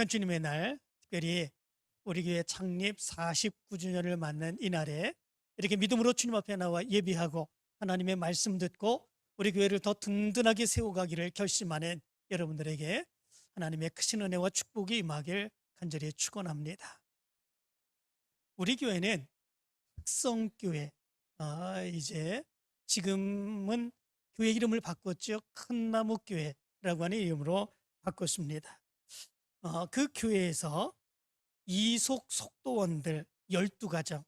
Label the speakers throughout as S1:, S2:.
S1: 거룩한 주님의 날, 특별히 우리 교회 창립 49주년을 맞는 이날에 이렇게 믿음으로 주님 앞에 나와 예비하고 하나님의 말씀 듣고 우리 교회를 더 든든하게 세워가기를 결심하는 여러분들에게 하나님의 크신 은혜와 축복이 임하길 간절히 축원합니다. 우리 교회는 흑성교회, 이제 지금은 교회 이름을 바꿨죠. 큰나무교회라고 하는 이름으로 바꿨습니다. 그 교회에서 이속 속도원들 12가정,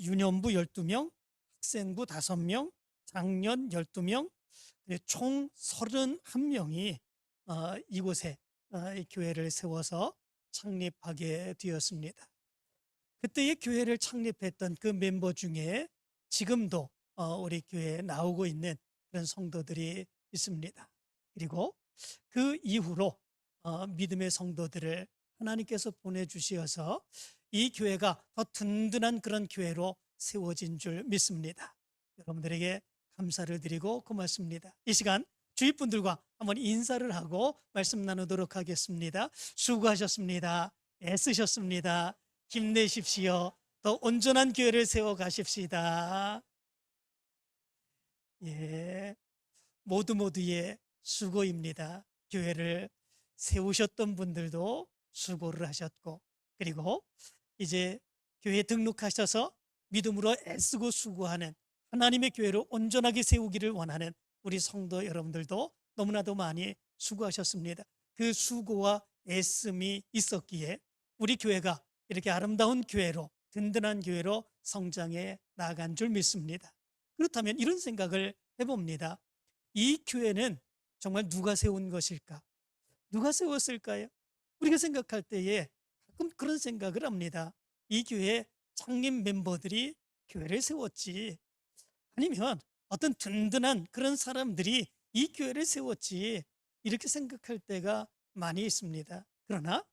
S1: 유년부 12명, 학생부 5명, 장년 12명, 총 31명이 이곳에 이 교회를 세워서 창립하게 되었습니다. 그때의 교회를 창립했던 그 멤버 중에 지금도 우리 교회에 나오고 있는 그런 성도들이 있습니다. 그리고 그 이후로 믿음의 성도들을 하나님께서 보내주셔서 이 교회가 더 든든한 그런 교회로 세워진 줄 믿습니다. 여러분들에게 감사를 드리고 고맙습니다. 이 시간 주위 분들과 한번 인사를 하고 말씀 나누도록 하겠습니다. 수고하셨습니다. 애쓰셨습니다. 힘내십시오. 더 온전한 교회를 세워 가십시다. 예, 모두의 수고입니다. 교회를 세우셨던 분들도 수고를 하셨고, 그리고 이제 교회에 등록하셔서 믿음으로 애쓰고 수고하는 하나님의 교회를 온전하게 세우기를 원하는 우리 성도 여러분들도 너무나도 많이 수고하셨습니다. 그 수고와 애씀이 있었기에 우리 교회가 이렇게 아름다운 교회로, 든든한 교회로 성장해 나간 줄 믿습니다. 그렇다면 이런 생각을 해봅니다. 이 교회는 정말 누가 세운 것일까? 누가 세웠을까요? 우리가 생각할 때에 가끔 그런 생각을 합니다. 이 교회 창립 멤버들이 교회를 세웠지, 아니면 어떤 든든한 그런 사람들이 이 교회를 세웠지, 이렇게 생각할 때가 많이 있습니다. 그러나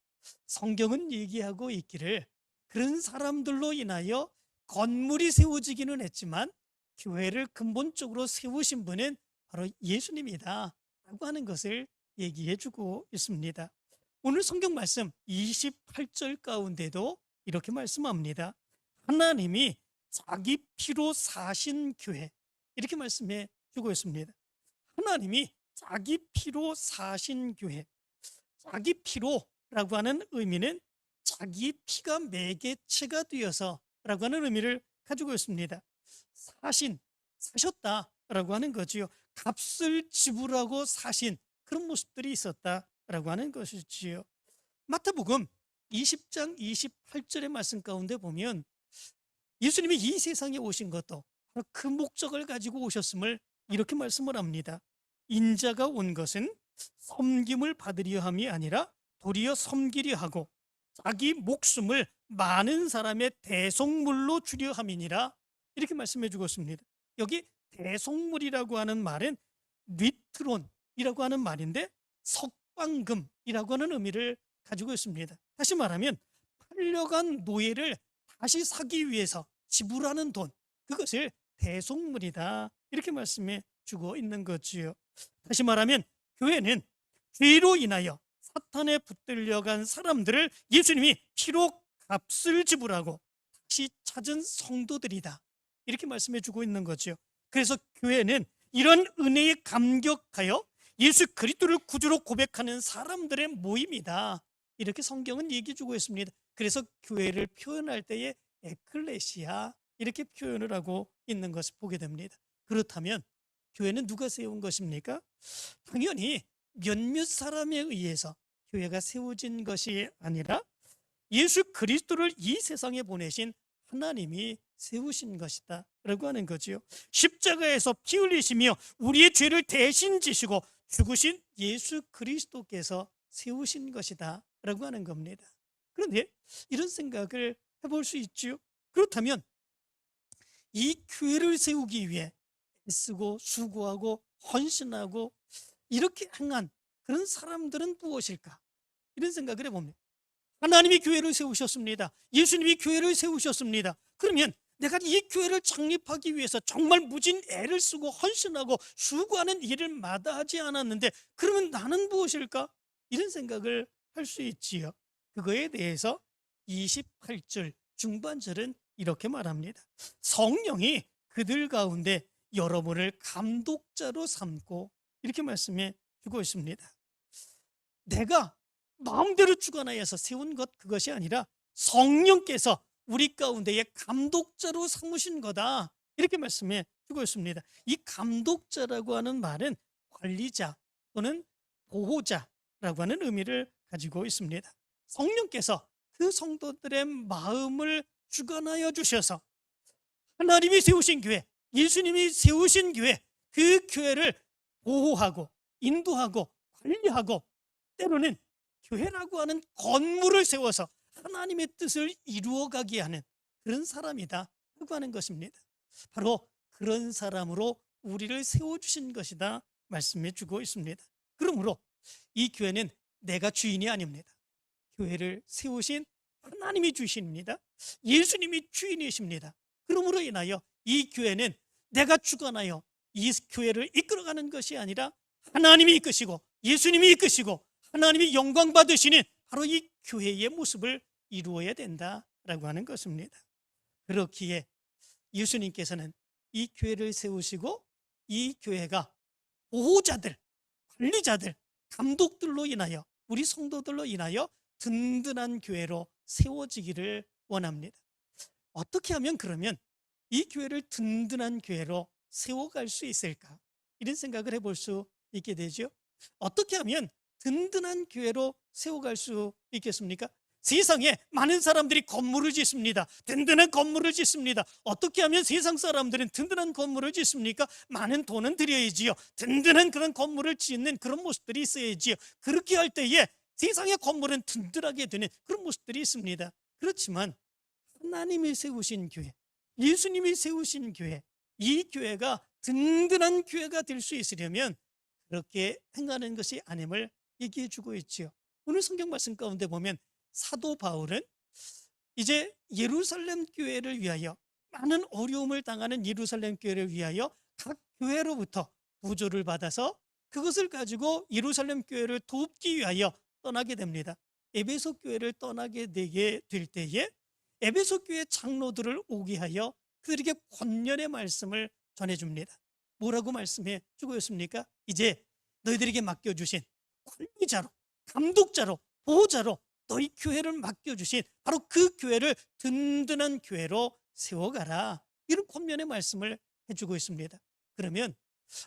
S1: 성경은 얘기하고 있기를 그런 사람들로 인하여 건물이 세워지기는 했지만 교회를 근본적으로 세우신 분은 바로 예수님이다 라고 하는 것을 얘기해 주고 있습니다. 오늘 성경 말씀 28절 가운데도 이렇게 말씀합니다. 하나님이 자기 피로 사신 교회, 이렇게 말씀해 주고 있습니다. 하나님이 자기 피로 사신 교회. 자기 피로라고 하는 의미는 자기 피가 매개체가 되어서 라고 하는 의미를 가지고 있습니다. 사셨다라고 하는 거지요. 값을 지불하고 사신 그런 모습들이 있었다라고 하는 것이지요. 마태복음 20장 28절의 말씀 가운데 보면 예수님이 이 세상에 오신 것도 바로 그 목적을 가지고 오셨음을 이렇게 말씀을 합니다. 인자가 온 것은 섬김을 받으려 함이 아니라 도리어 섬기려 하고 자기 목숨을 많은 사람의 대속물로 주려 함이니라, 이렇게 말씀해 주고 있습니다. 여기 대속물이라고 하는 말은 리트론이라고 하는 말인데 석방금이라고 하는 의미를 가지고 있습니다. 다시 말하면 팔려간 노예를 다시 사기 위해서 지불하는 돈, 그것을 대속물이다, 이렇게 말씀해 주고 있는 거지요. 다시 말하면 교회는 죄로 인하여 사탄에 붙들려간 사람들을 예수님이 피로 값을 지불하고 다시 찾은 성도들이다, 이렇게 말씀해 주고 있는 거죠. 그래서 교회는 이런 은혜에 감격하여 예수 그리스도를 구주로 고백하는 사람들의 모임이다, 이렇게 성경은 얘기해 주고 있습니다. 그래서 교회를 표현할 때에 에클레시아, 이렇게 표현을 하고 있는 것을 보게 됩니다. 그렇다면 교회는 누가 세운 것입니까? 당연히 몇몇 사람에 의해서 교회가 세워진 것이 아니라 예수 그리스도를 이 세상에 보내신 하나님이 세우신 것이다 라고 하는 거지요. 십자가에서 피 흘리시며 우리의 죄를 대신 지시고 죽으신 예수 그리스도께서 세우신 것이다 라고 하는 겁니다. 그런데 이런 생각을 해볼 수 있죠. 그렇다면 이 교회를 세우기 위해 애쓰고 수고하고 헌신하고 이렇게 행한 그런 사람들은 무엇일까? 이런 생각을 해봅니다. 하나님이 교회를 세우셨습니다. 예수님이 교회를 세우셨습니다. 그러면 내가 이 교회를 창립하기 위해서 정말 무진 애를 쓰고 헌신하고 수고하는 일을 마다하지 않았는데 그러면 나는 무엇일까? 이런 생각을 할 수 있지요. 그거에 대해서 28절 중반절은 이렇게 말합니다. 성령이 그들 가운데 여러분을 감독자로 삼고, 이렇게 말씀해 주고 있습니다. 내가 마음대로 주관하여서 세운 것, 그것이 아니라 성령께서 우리 가운데에 감독자로 삼으신 거다, 이렇게 말씀해 주고 있습니다. 이 감독자라고 하는 말은 관리자 또는 보호자라고 하는 의미를 가지고 있습니다. 성령께서 그 성도들의 마음을 주관하여 주셔서 하나님이 세우신 교회, 예수님이 세우신 교회, 그 교회를 보호하고 인도하고 관리하고, 때로는 교회라고 하는 건물을 세워서 하나님의 뜻을 이루어가게 하는 그런 사람이다 라고 하는 것입니다. 바로 그런 사람으로 우리를 세워주신 것이다 말씀해 주고 있습니다. 그러므로 이 교회는 내가 주인이 아닙니다. 교회를 세우신 하나님이 주인입니다. 예수님이 주인이십니다. 그러므로 인하여 이 교회는 내가 주관하여 이 교회를 이끌어가는 것이 아니라 하나님이 이끄시고 예수님이 이끄시고 하나님이 영광 받으시는 바로 이 교회의 모습을 이루어야 된다라고 하는 것입니다. 그렇기에 예수님께서는 이 교회를 세우시고 이 교회가 보호자들, 관리자들, 감독들로 인하여, 우리 성도들로 인하여 든든한 교회로 세워지기를 원합니다. 어떻게 하면 그러면 이 교회를 든든한 교회로 세워갈 수 있을까? 이런 생각을 해볼 수 있게 되죠. 어떻게 하면 든든한 교회로 세워갈 수 있겠습니까? 세상에 많은 사람들이 건물을 짓습니다. 든든한 건물을 짓습니다. 어떻게 하면 세상 사람들은 든든한 건물을 짓습니까? 많은 돈은 들여야지요. 든든한 그런 건물을 짓는 그런 모습들이 있어야지요. 그렇게 할 때에 세상의 건물은 든든하게 되는 그런 모습들이 있습니다. 그렇지만 하나님이 세우신 교회, 예수님이 세우신 교회, 이 교회가 든든한 교회가 될 수 있으려면 그렇게 행하는 것이 아님을 얘기해 주고 있지요. 오늘 성경 말씀 가운데 보면 사도 바울은 이제 예루살렘 교회를 위하여, 많은 어려움을 당하는 예루살렘 교회를 위하여 각 교회로부터 구조를 받아서 그것을 가지고 예루살렘 교회를 돕기 위하여 떠나게 됩니다. 에베소 교회를 떠나게 되게 될 때에 에베소 교회 장로들을 오게 하여 그들에게 권면의 말씀을 전해줍니다. 뭐라고 말씀해 주고 있습니까? 이제 너희들에게 맡겨주신 관리자로, 감독자로, 보호자로 너희 교회를 맡겨주신 바로 그 교회를 든든한 교회로 세워가라, 이런 권면의 말씀을 해주고 있습니다. 그러면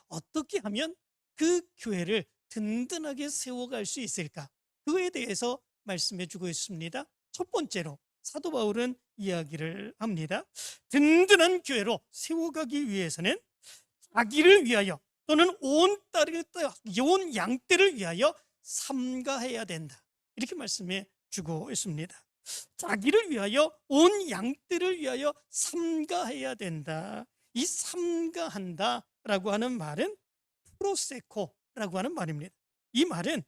S1: 어떻게 하면 그 교회를 든든하게 세워갈 수 있을까? 그거에 대해서 말씀해 주고 있습니다. 첫 번째로 사도 바울은 이야기를 합니다. 든든한 교회로 세워가기 위해서는 자기를 위하여 또는 온 양떼를 위하여 삼가해야 된다, 이렇게 말씀해 주고 있습니다. 자기를 위하여, 온 양떼를 위하여 삼가해야 된다. 이 삼가한다라고 하는 말은 프로세코라고 하는 말입니다. 이 말은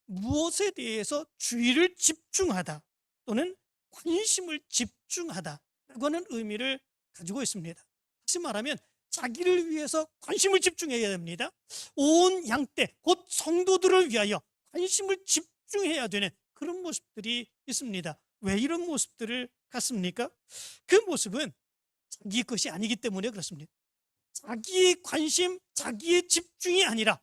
S1: 무엇에 대해서 주의를 집중하다 또는 관심을 집중하다라고 하는 의미를 가지고 있습니다. 다시 말하면 자기를 위해서 관심을 집중해야 됩니다. 온 양떼, 곧 성도들을 위하여 관심을 집중해야 되는 그런 모습들이 있습니다. 왜 이런 모습들을 갖습니까? 그 모습은 자기 것이 아니기 때문에 그렇습니다. 자기의 관심, 자기의 집중이 아니라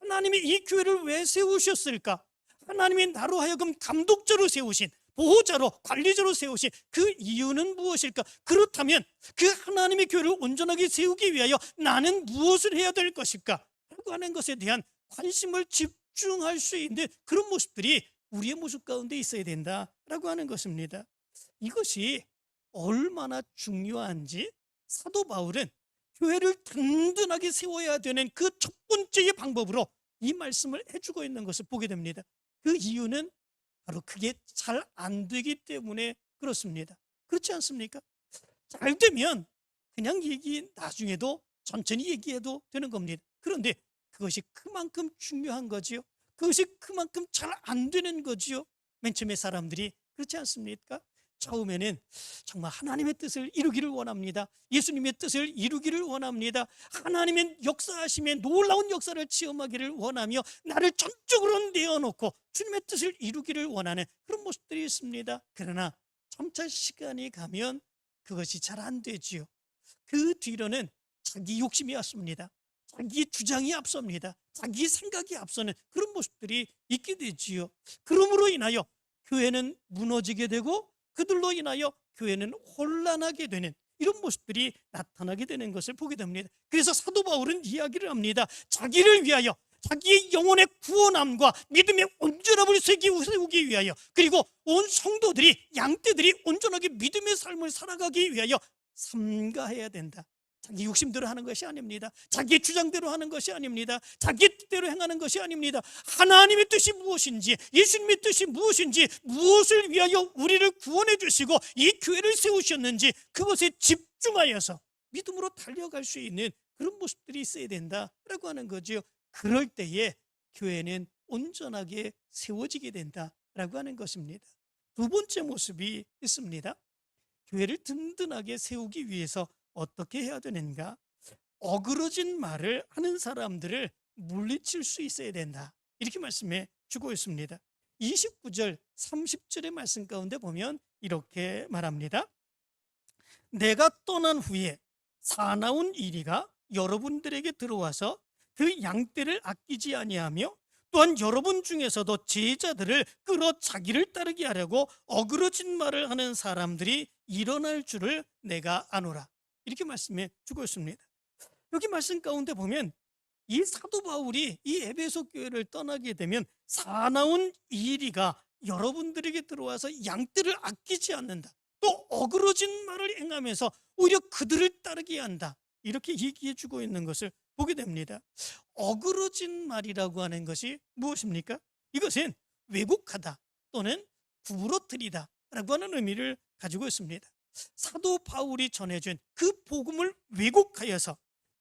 S1: 하나님이 이 교회를 왜 세우셨을까? 하나님이 나로 하여금 감독자로 세우신, 보호자로, 관리자로 세우신 그 이유는 무엇일까? 그렇다면 그 하나님의 교회를 온전하게 세우기 위하여 나는 무엇을 해야 될 것일까? 라고 하는 것에 대한 관심을 집중할 수 있는 그런 모습들이 우리의 모습 가운데 있어야 된다라고 하는 것입니다. 이것이 얼마나 중요한지 사도 바울은 교회를 든든하게 세워야 되는 그 첫 번째의 방법으로 이 말씀을 해주고 있는 것을 보게 됩니다. 그 이유는 바로 그게 잘 안 되기 때문에 그렇습니다. 그렇지 않습니까? 잘 되면 그냥 나중에도 천천히 얘기해도 되는 겁니다. 그런데 그것이 그만큼 중요한 거지요. 그것이 그만큼 잘 안 되는 거지요. 맨 처음에 사람들이 그렇지 않습니까? 처음에는 정말 하나님의 뜻을 이루기를 원합니다. 예수님의 뜻을 이루기를 원합니다. 하나님의 역사하심에 놀라운 역사를 체험하기를 원하며 나를 전적으로 내어놓고 주님의 뜻을 이루기를 원하는 그런 모습들이 있습니다. 그러나 점차 시간이 가면 그것이 잘 안 되지요. 그 뒤로는 자기 욕심이 왔습니다. 자기 주장이 앞섭니다. 자기 생각이 앞서는 그런 모습들이 있게 되지요. 그러므로 인하여 교회는 무너지게 되고 그들로 인하여 교회는 혼란하게 되는 이런 모습들이 나타나게 되는 것을 보게 됩니다. 그래서 사도 바울은 이야기를 합니다. 자기를 위하여, 자기의 영혼의 구원함과 믿음의 온전함을 세우기 위하여, 그리고 온 성도들이, 양떼들이 온전하게 믿음의 삶을 살아가기 위하여 삼가해야 된다. 자기 욕심대로 하는 것이 아닙니다. 자기의 주장대로 하는 것이 아닙니다. 자기의 뜻대로 행하는 것이 아닙니다. 하나님의 뜻이 무엇인지, 예수님의 뜻이 무엇인지, 무엇을 위하여 우리를 구원해 주시고 이 교회를 세우셨는지 그것에 집중하여서 믿음으로 달려갈 수 있는 그런 모습들이 있어야 된다라고 하는 거죠. 그럴 때에 교회는 온전하게 세워지게 된다라고 하는 것입니다. 두 번째 모습이 있습니다. 교회를 든든하게 세우기 위해서 어떻게 해야 되는가? 어그러진 말을 하는 사람들을 물리칠 수 있어야 된다. 이렇게 말씀해 주고 있습니다. 29절 30절의 말씀 가운데 보면 이렇게 말합니다. 내가 떠난 후에 사나운 이리가 여러분들에게 들어와서 그 양떼를 아끼지 아니하며 또한 여러분 중에서도 제자들을 끌어 자기를 따르게 하려고 어그러진 말을 하는 사람들이 일어날 줄을 내가 아노라. 이렇게 말씀해 주고 있습니다. 여기 말씀 가운데 보면 이 사도 바울이 이 에베소 교회를 떠나게 되면 사나운 이리가 여러분들에게 들어와서 양떼를 아끼지 않는다. 또 어그러진 말을 행하면서 오히려 그들을 따르게 한다. 이렇게 얘기해 주고 있는 것을 보게 됩니다. 어그러진 말이라고 하는 것이 무엇입니까? 이것은 왜곡하다 또는 구부러뜨리다 라고 하는 의미를 가지고 있습니다. 사도 바울이 전해준 그 복음을 왜곡하여서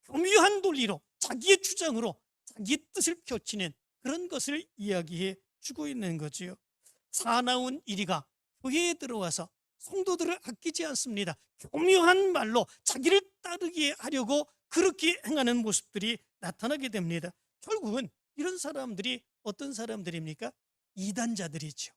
S1: 교묘한 논리로 자기의 주장으로 자기의 뜻을 펼치는 그런 것을 이야기해 주고 있는 거지요. 사나운 이리가 교회에 들어와서 성도들을 아끼지 않습니다. 교묘한 말로 자기를 따르게 하려고 그렇게 행하는 모습들이 나타나게 됩니다. 결국은 이런 사람들이 어떤 사람들입니까? 이단자들이죠.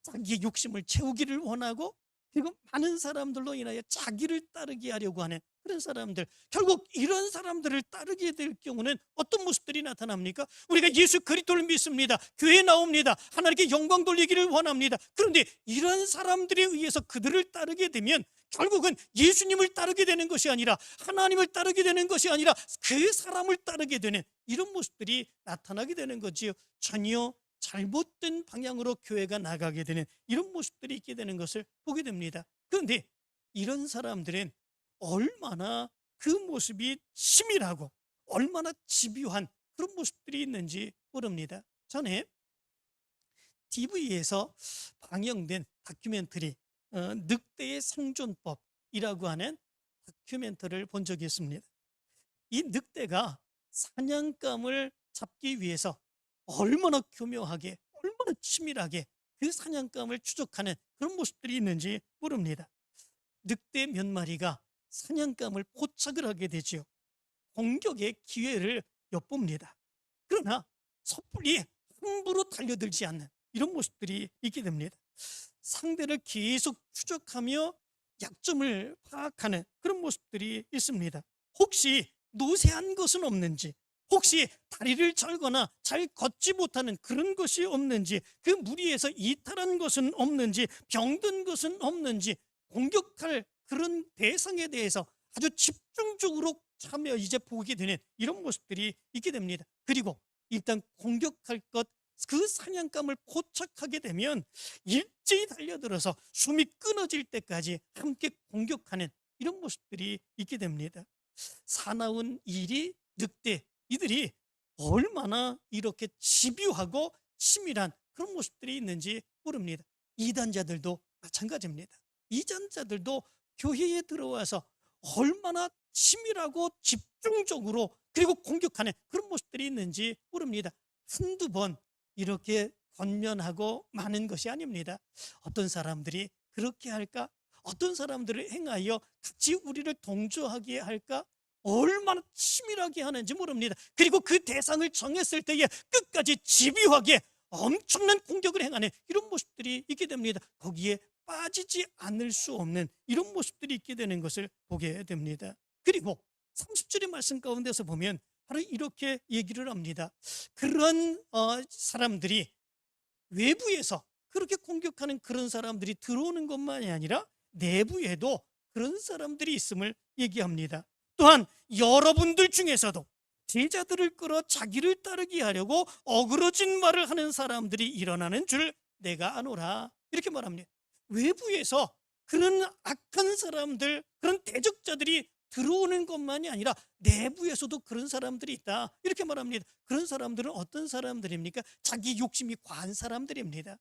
S1: 자기의 욕심을 채우기를 원하고 그리고 많은 사람들로 인하여 자기를 따르게 하려고 하는 그런 사람들, 결국 이런 사람들을 따르게 될 경우는 어떤 모습들이 나타납니까? 우리가 예수 그리스도를 믿습니다. 교회에 나옵니다. 하나님께 영광 돌리기를 원합니다. 그런데 이런 사람들에 의해서 그들을 따르게 되면 결국은 예수님을 따르게 되는 것이 아니라 하나님을 따르게 되는 것이 아니라 그 사람을 따르게 되는 이런 모습들이 나타나게 되는 거지요. 전혀 잘못된 방향으로 교회가 나가게 되는 이런 모습들이 있게 되는 것을 보게 됩니다. 그런데 이런 사람들은 얼마나 그 모습이 치밀하고 얼마나 집요한 그런 모습들이 있는지 모릅니다. 전에 TV에서 방영된 다큐멘터리 늑대의 생존법이라고 하는 다큐멘터리를 본 적이 있습니다. 이 늑대가 사냥감을 잡기 위해서 얼마나 교묘하게, 얼마나 치밀하게 그 사냥감을 추적하는 그런 모습들이 있는지 모릅니다. 늑대 몇 마리가 사냥감을 포착을 하게 되지요. 공격의 기회를 엿봅니다. 그러나 섣불리 함부로 달려들지 않는 이런 모습들이 있게 됩니다. 상대를 계속 추적하며 약점을 파악하는 그런 모습들이 있습니다. 혹시 노쇠한 것은 없는지, 혹시 다리를 절거나 잘 걷지 못하는 그런 것이 없는지, 그 무리에서 이탈한 것은 없는지, 병든 것은 없는지 공격할 그런 대상에 대해서 아주 집중적으로 참여 이제 보게 되는 이런 모습들이 있게 됩니다. 그리고 일단 공격할 것, 그 사냥감을 포착하게 되면 일제히 달려들어서 숨이 끊어질 때까지 함께 공격하는 이런 모습들이 있게 됩니다. 사나운 이리, 늑대, 이들이 얼마나 이렇게 집요하고 치밀한 그런 모습들이 있는지 모릅니다. 이단자들도 마찬가지입니다. 이단자들도 교회에 들어와서 얼마나 치밀하고 집중적으로 그리고 공격하는 그런 모습들이 있는지 모릅니다. 한두 번 이렇게 권면하고 마는 것이 아닙니다. 어떤 사람들이 그렇게 할까? 어떤 사람들을 행하여 같이 우리를 동조하게 할까? 얼마나 치밀하게 하는지 모릅니다. 그리고 그 대상을 정했을 때에 끝까지 집요하게 엄청난 공격을 행하는 이런 모습들이 있게 됩니다. 거기에 빠지지 않을 수 없는 이런 모습들이 있게 되는 것을 보게 됩니다. 그리고 30절의 말씀 가운데서 보면 바로 이렇게 얘기를 합니다. 그런 사람들이 외부에서 그렇게 공격하는 그런 사람들이 들어오는 것만이 아니라 내부에도 그런 사람들이 있음을 얘기합니다. 또한 여러분들 중에서도 제자들을 끌어 자기를 따르게 하려고 어그러진 말을 하는 사람들이 일어나는 줄 내가 아노라, 이렇게 말합니다. 외부에서 그런 악한 사람들, 그런 대적자들이 들어오는 것만이 아니라 내부에서도 그런 사람들이 있다, 이렇게 말합니다. 그런 사람들은 어떤 사람들입니까? 자기 욕심이 과한 사람들입니다.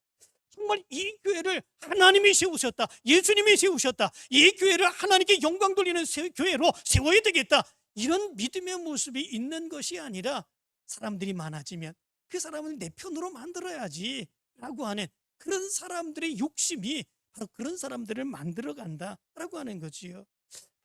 S1: 정말 이 교회를 하나님이 세우셨다, 예수님이 세우셨다, 이 교회를 하나님께 영광 돌리는 교회로 세워야 되겠다, 이런 믿음의 모습이 있는 것이 아니라 사람들이 많아지면 그 사람을 내 편으로 만들어야지 라고 하는 그런 사람들의 욕심이 바로 그런 사람들을 만들어 간다라고 하는 거지요.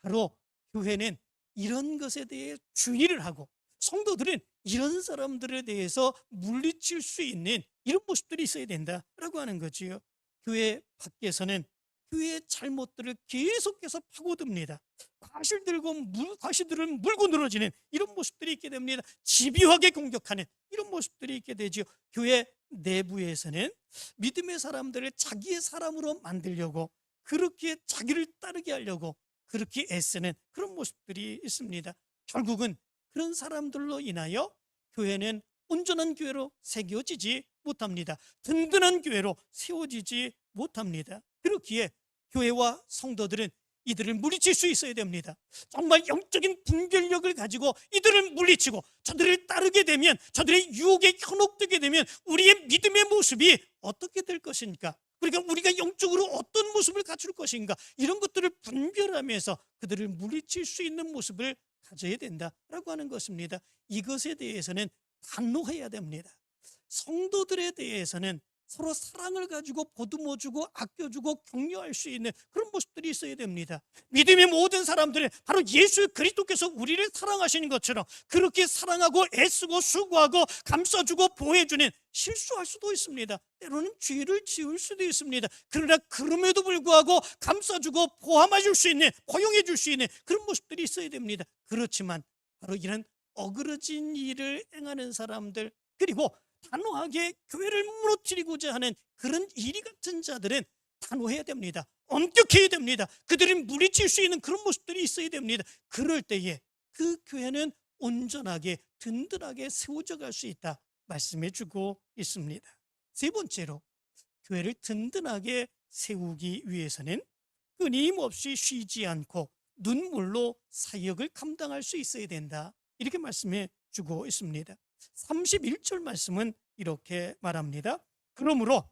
S1: 바로 교회는 이런 것에 대해 주의를 하고 성도들은 이런 사람들에 대해서 물리칠 수 있는 이런 모습들이 있어야 된다라고 하는 거지요. 교회 밖에서는 교회의 잘못들을 계속해서 파고듭니다. 과실들을 물고 늘어지는 이런 모습들이 있게 됩니다. 집요하게 공격하는 이런 모습들이 있게 되죠. 교회 내부에서는 믿음의 사람들을 자기의 사람으로 만들려고, 그렇게 자기를 따르게 하려고 그렇게 애쓰는 그런 모습들이 있습니다. 결국은 그런 사람들로 인하여 교회는 온전한 교회로 새겨지지 못합니다. 든든한 교회로 세워지지 못합니다. 그렇기에 교회와 성도들은 이들을 물리칠 수 있어야 됩니다. 정말 영적인 분별력을 가지고 이들을 물리치고 저들을 따르게 되면, 저들의 유혹에 현혹되게 되면 우리의 믿음의 모습이 어떻게 될 것인가, 그러니까 우리가 영적으로 어떤 모습을 갖출 것인가, 이런 것들을 분별하면서 그들을 물리칠 수 있는 모습을 가져야 된다라고 하는 것입니다. 이것에 대해서는 단호해야 됩니다. 성도들에 대해서는 서로 사랑을 가지고 보듬어주고 아껴주고 격려할 수 있는 그런 모습들이 있어야 됩니다. 믿음의 모든 사람들은 바로 예수 그리스도께서 우리를 사랑하시는 것처럼 그렇게 사랑하고 애쓰고 수고하고 감싸주고 보호해주는, 실수할 수도 있습니다. 때로는 죄를 지을 수도 있습니다. 그러나 그럼에도 불구하고 감싸주고 보호해줄 수 있는, 포용해줄 수 있는 그런 모습들이 있어야 됩니다. 그렇지만 바로 이런 어그러진 일을 행하는 사람들, 그리고 단호하게 교회를 무너뜨리고자 하는 그런 이리 같은 자들은 단호해야 됩니다. 엄격해야 됩니다. 그들은 물리칠 수 있는 그런 모습들이 있어야 됩니다. 그럴 때에 그 교회는 온전하게 든든하게 세워져 갈 수 있다 말씀해 주고 있습니다. 세 번째로, 교회를 든든하게 세우기 위해서는 끊임없이 쉬지 않고 눈물로 사역을 감당할 수 있어야 된다, 이렇게 말씀해 주고 있습니다. 31절 말씀은 이렇게 말합니다. 그러므로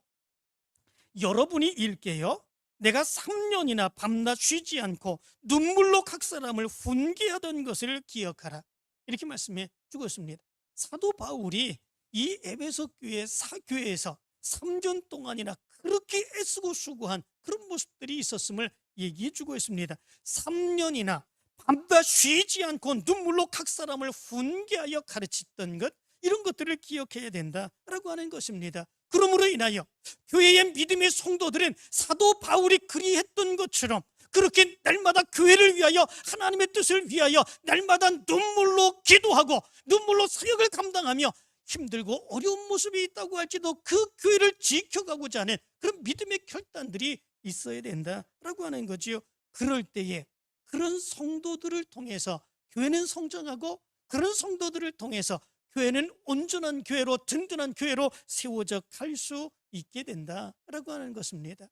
S1: 여러분이 일깨어 내가 3년이나 밤낮 쉬지 않고 눈물로 각 사람을 훈계하던 것을 기억하라, 이렇게 말씀해 주고 있습니다. 사도 바울이 이 에베소 교회 사교회에서 3년 동안이나 그렇게 애쓰고 수고한 그런 모습들이 있었음을 얘기해 주고 있습니다. 3년이나 밤낮 쉬지 않고 눈물로 각 사람을 훈계하여 가르쳤던 것, 이런 것들을 기억해야 된다라고 하는 것입니다. 그러므로 인하여 교회의 믿음의 성도들은 사도 바울이 그리했던 것처럼 그렇게 날마다 교회를 위하여, 하나님의 뜻을 위하여 날마다 눈물로 기도하고 눈물로 사역을 감당하며 힘들고 어려운 모습이 있다고 할지도 그 교회를 지켜가고자 하는 그런 믿음의 결단들이 있어야 된다라고 하는 거지요. 그럴 때에 그런 성도들을 통해서 교회는 성장하고, 그런 성도들을 통해서 교회는 온전한 교회로, 든든한 교회로 세워져 갈 수 있게 된다라고 하는 것입니다.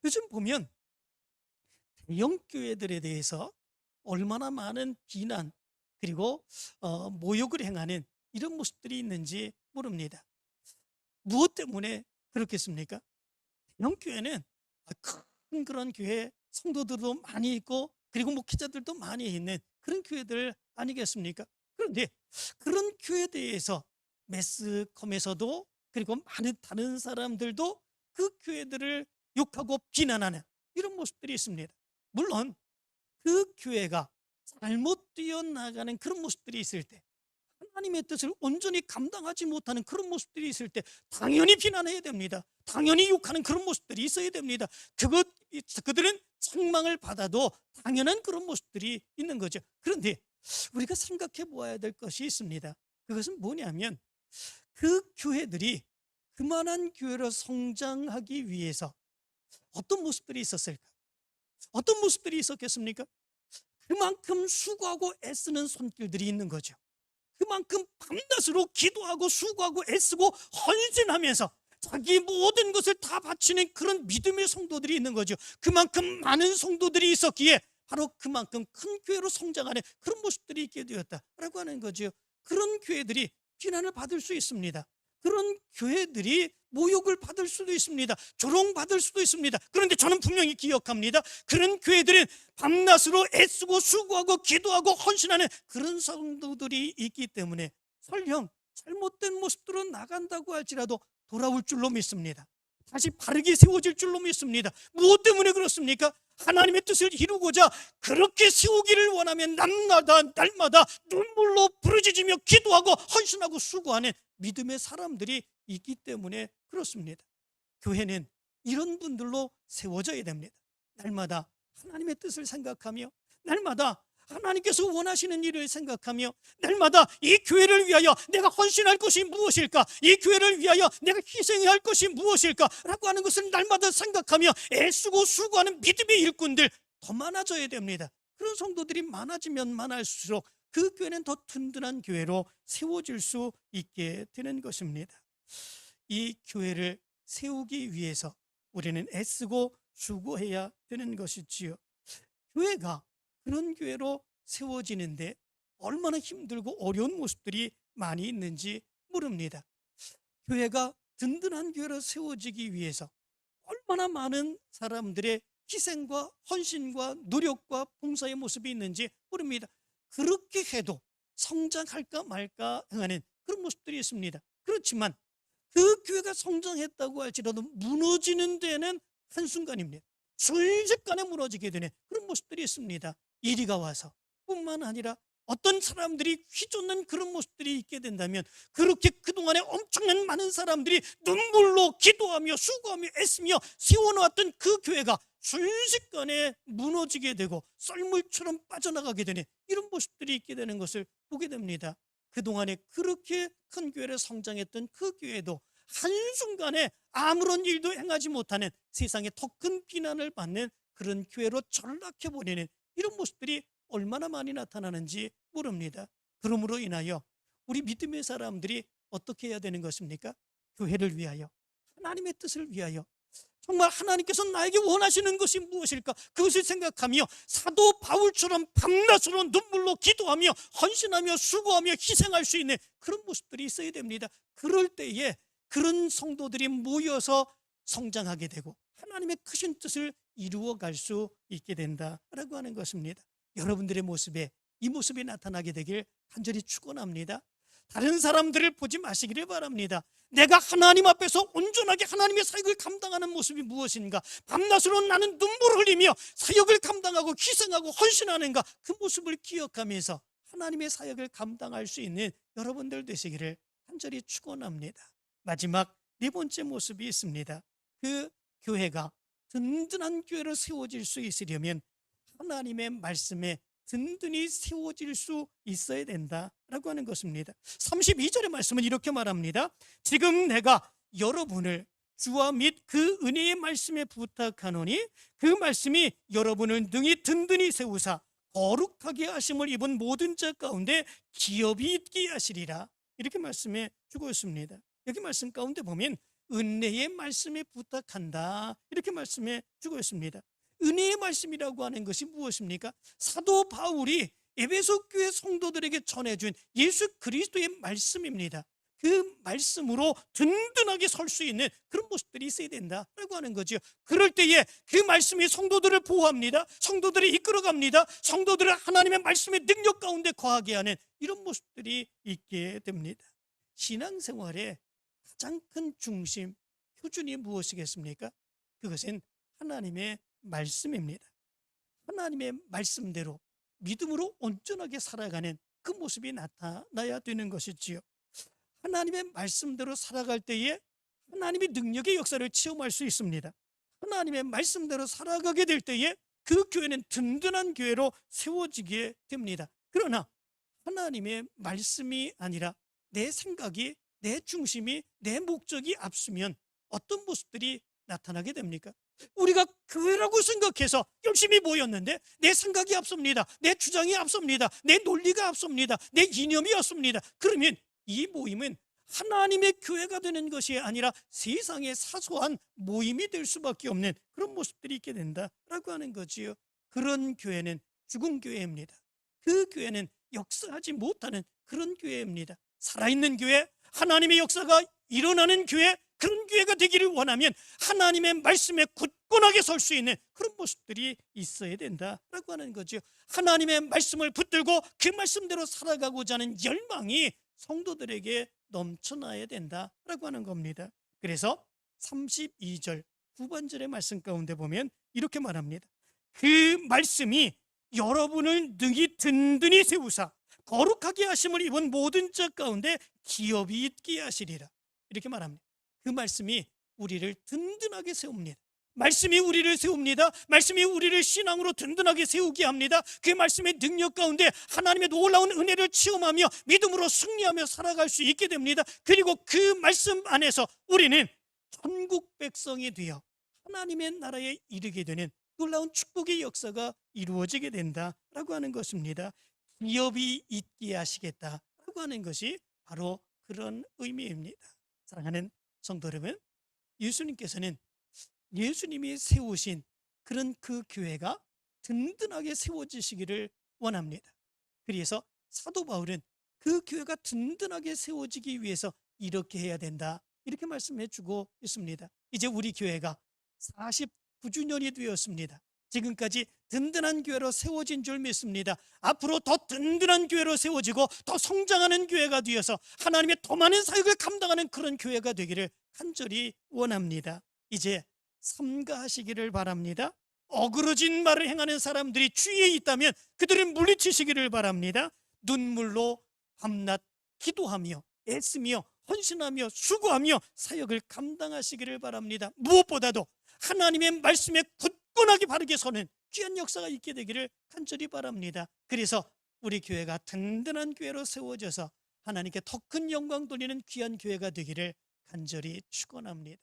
S1: 요즘 보면 대형 교회들에 대해서 얼마나 많은 비난 그리고 모욕을 행하는 이런 모습들이 있는지 모릅니다. 무엇 때문에 그렇겠습니까? 대형 교회는 큰 그런 교회, 성도들도 많이 있고 그리고 목회자들도 많이 있는 그런 교회들 아니겠습니까? 그런데 그런 교회에 대해서 매스컴에서도, 그리고 많은 다른 사람들도 그 교회들을 욕하고 비난하는 이런 모습들이 있습니다. 물론 그 교회가 잘못 뛰어나가는 그런 모습들이 있을 때, 하나님의 뜻을 온전히 감당하지 못하는 그런 모습들이 있을 때 당연히 비난해야 됩니다. 당연히 욕하는 그런 모습들이 있어야 됩니다. 그들은 책망을 받아도 당연한 그런 모습들이 있는 거죠. 그런데 우리가 생각해 보아야 될 것이 있습니다. 그것은 뭐냐면 그 교회들이 그만한 교회로 성장하기 위해서 어떤 모습들이 있었을까? 어떤 모습들이 있었겠습니까? 그만큼 수고하고 애쓰는 손길들이 있는 거죠. 그만큼 밤낮으로 기도하고 수고하고 애쓰고 헌신하면서 자기 모든 것을 다 바치는 그런 믿음의 성도들이 있는 거죠. 그만큼 많은 성도들이 있었기에 바로 그만큼 큰 교회로 성장하는 그런 모습들이 있게 되었다라고 하는 거죠. 그런 교회들이 비난을 받을 수 있습니다. 그런 교회들이 모욕을 받을 수도 있습니다. 조롱받을 수도 있습니다. 그런데 저는 분명히 기억합니다. 그런 교회들은 밤낮으로 애쓰고 수고하고 기도하고 헌신하는 그런 성도들이 있기 때문에 설령 잘못된 모습으로 나간다고 할지라도 돌아올 줄로 믿습니다. 다시 바르게 세워질 줄로 믿습니다. 무엇 때문에 그렇습니까? 하나님의 뜻을 이루고자 그렇게 세우기를 원하면 날마다 눈물로 부르짖으며 기도하고 헌신하고 수고하는 믿음의 사람들이 있기 때문에 그렇습니다. 교회는 이런 분들로 세워져야 됩니다. 날마다 하나님의 뜻을 생각하며 날마다 하나님께서 원하시는 일을 생각하며 날마다 이 교회를 위하여 내가 헌신할 것이 무엇일까? 이 교회를 위하여 내가 희생해야 할 것이 무엇일까? 라고 하는 것을 날마다 생각하며 애쓰고 수고하는 믿음의 일꾼들 더 많아져야 됩니다. 그런 성도들이 많아지면 많을수록 그 교회는 더 든든한 교회로 세워질 수 있게 되는 것입니다. 이 교회를 세우기 위해서 우리는 애쓰고 수고해야 되는 것이지요. 교회가 그런 교회로 세워지는데 얼마나 힘들고 어려운 모습들이 많이 있는지 모릅니다. 교회가 든든한 교회로 세워지기 위해서 얼마나 많은 사람들의 희생과 헌신과 노력과 봉사의 모습이 있는지 모릅니다. 그렇게 해도 성장할까 말까 하는 그런 모습들이 있습니다. 그렇지만 그 교회가 성장했다고 할지라도 무너지는 데는 한순간입니다. 순식간에 무너지게 되는 그런 모습들이 있습니다. 이리가 와서 뿐만 아니라 어떤 사람들이 휘젓는 그런 모습들이 있게 된다면 그렇게 그동안에 엄청난 많은 사람들이 눈물로 기도하며 수고하며 애쓰며 세워놓았던 그 교회가 순식간에 무너지게 되고 썰물처럼 빠져나가게 되는 이런 모습들이 있게 되는 것을 보게 됩니다. 그동안에 그렇게 큰 교회를 성장했던 그 교회도 한순간에 아무런 일도 행하지 못하는 세상에 더 큰 비난을 받는 그런 교회로 전락해버리는 이런 모습들이 얼마나 많이 나타나는지 모릅니다. 그러므로 인하여 우리 믿음의 사람들이 어떻게 해야 되는 것입니까? 교회를 위하여, 하나님의 뜻을 위하여 정말 하나님께서 나에게 원하시는 것이 무엇일까? 그것을 생각하며 사도 바울처럼 밤낮으로 눈물로 기도하며 헌신하며 수고하며 희생할 수 있는 그런 모습들이 있어야 됩니다. 그럴 때에 그런 성도들이 모여서 성장하게 되고 하나님의 크신 뜻을 이루어갈 수 있게 된다라고 하는 것입니다. 여러분들의 모습에 이 모습이 나타나게 되길 간절히 축원합니다. 다른 사람들을 보지 마시기를 바랍니다. 내가 하나님 앞에서 온전하게 하나님의 사역을 감당하는 모습이 무엇인가? 밤낮으로 나는 눈물을 흘리며 사역을 감당하고 희생하고 헌신하는가? 그 모습을 기억하면서 하나님의 사역을 감당할 수 있는 여러분들 되시기를 간절히 축원합니다. 마지막 네 번째 모습이 있습니다. 그 교회가 든든한 교회로 세워질 수 있으려면 하나님의 말씀에 든든히 세워질 수 있어야 된다라고 하는 것입니다. 32절의 말씀은 이렇게 말합니다. 지금 내가 여러분을 주와 및 그 은혜의 말씀에 부탁하노니 그 말씀이 여러분을 능히 든든히 세우사 거룩하게 하심을 입은 모든 자 가운데 기업이 있게 하시리라. 이렇게 말씀해 주고 있습니다. 여기 말씀 가운데 보면 은혜의 말씀에 부탁한다 이렇게 말씀해 주고 있습니다. 은혜의 말씀이라고 하는 것이 무엇입니까? 사도 바울이 에베소 교회 성도들에게 전해준 예수 그리스도의 말씀입니다. 그 말씀으로 든든하게 설 수 있는 그런 모습들이 있어야 된다라고 하는 거죠. 그럴 때에 그 말씀이 성도들을 보호합니다. 성도들을 이끌어갑니다. 성도들을 하나님의 말씀의 능력 가운데 거하게 하는 이런 모습들이 있게 됩니다. 신앙생활의 가장 큰 중심, 표준이 무엇이겠습니까? 그것은 하나님의 말씀입니다. 하나님의 말씀대로 믿음으로 온전하게 살아가는 그 모습이 나타나야 되는 것이지요. 하나님의 말씀대로 살아갈 때에 하나님의 능력의 역사를 체험할 수 있습니다. 하나님의 말씀대로 살아가게 될 때에 그 교회는 든든한 교회로 세워지게 됩니다. 그러나 하나님의 말씀이 아니라 내 생각이, 내 중심이, 내 목적이 앞서면 어떤 모습들이 나타나게 됩니까? 우리가 교회라고 생각해서 열심히 모였는데 내 생각이 앞섭니다. 내 주장이 앞섭니다. 내 논리가 앞섭니다. 내 이념이 앞섭니다. 그러면 이 모임은 하나님의 교회가 되는 것이 아니라 세상의 사소한 모임이 될 수밖에 없는 그런 모습들이 있게 된다라고 하는 거지요. 그런 교회는 죽은 교회입니다. 그 교회는 역사하지 못하는 그런 교회입니다. 살아있는 교회, 하나님의 역사가 일어나는 교회, 그런 교회가 되기를 원하면 하나님의 말씀에 굳건하게 설 수 있는 그런 모습들이 있어야 된다라고 하는 거죠. 하나님의 말씀을 붙들고 그 말씀대로 살아가고자 하는 열망이 성도들에게 넘쳐나야 된다라고 하는 겁니다. 그래서 32절 후반절의 말씀 가운데 보면 이렇게 말합니다. 그 말씀이 여러분을 능히 든든히 세우사 거룩하게 하심을 입은 모든 자 가운데 기업이 있게 하시리라. 이렇게 말합니다. 그 말씀이 우리를 든든하게 세웁니다. 말씀이 우리를 세웁니다. 말씀이 우리를 신앙으로 든든하게 세우게 합니다. 그 말씀의 능력 가운데 하나님의 놀라운 은혜를 체험하며 믿음으로 승리하며 살아갈 수 있게 됩니다. 그리고 그 말씀 안에서 우리는 천국 백성이 되어 하나님의 나라에 이르게 되는 놀라운 축복의 역사가 이루어지게 된다라고 하는 것입니다. 기업이 있게 하시겠다라고 하는 것이 바로 그런 의미입니다. 사랑하는 성도 여러분, 예수님께서는 예수님이 세우신 그런 그 교회가 든든하게 세워지시기를 원합니다. 그래서 사도 바울은 그 교회가 든든하게 세워지기 위해서 이렇게 해야 된다, 이렇게 말씀해 주고 있습니다. 이제 우리 교회가 49주년이 되었습니다. 지금까지 든든한 교회로 세워진 줄 믿습니다. 앞으로 더 든든한 교회로 세워지고 더 성장하는 교회가 되어서 하나님의 더 많은 사역을 감당하는 그런 교회가 되기를 간절히 원합니다. 이제 삼가하시기를 바랍니다. 어그러진 말을 행하는 사람들이 주위에 있다면 그들을 물리치시기를 바랍니다. 눈물로 밤낮 기도하며 애쓰며 헌신하며 수고하며 사역을 감당하시기를 바랍니다. 무엇보다도 하나님의 말씀에 굳건하게 바르게 서는 귀한 역사가 있게 되기를 간절히 바랍니다. 그래서 우리 교회가 든든한 교회로 세워져서 하나님께 더 큰 영광 돌리는 귀한 교회가 되기를 간절히 축원합니다.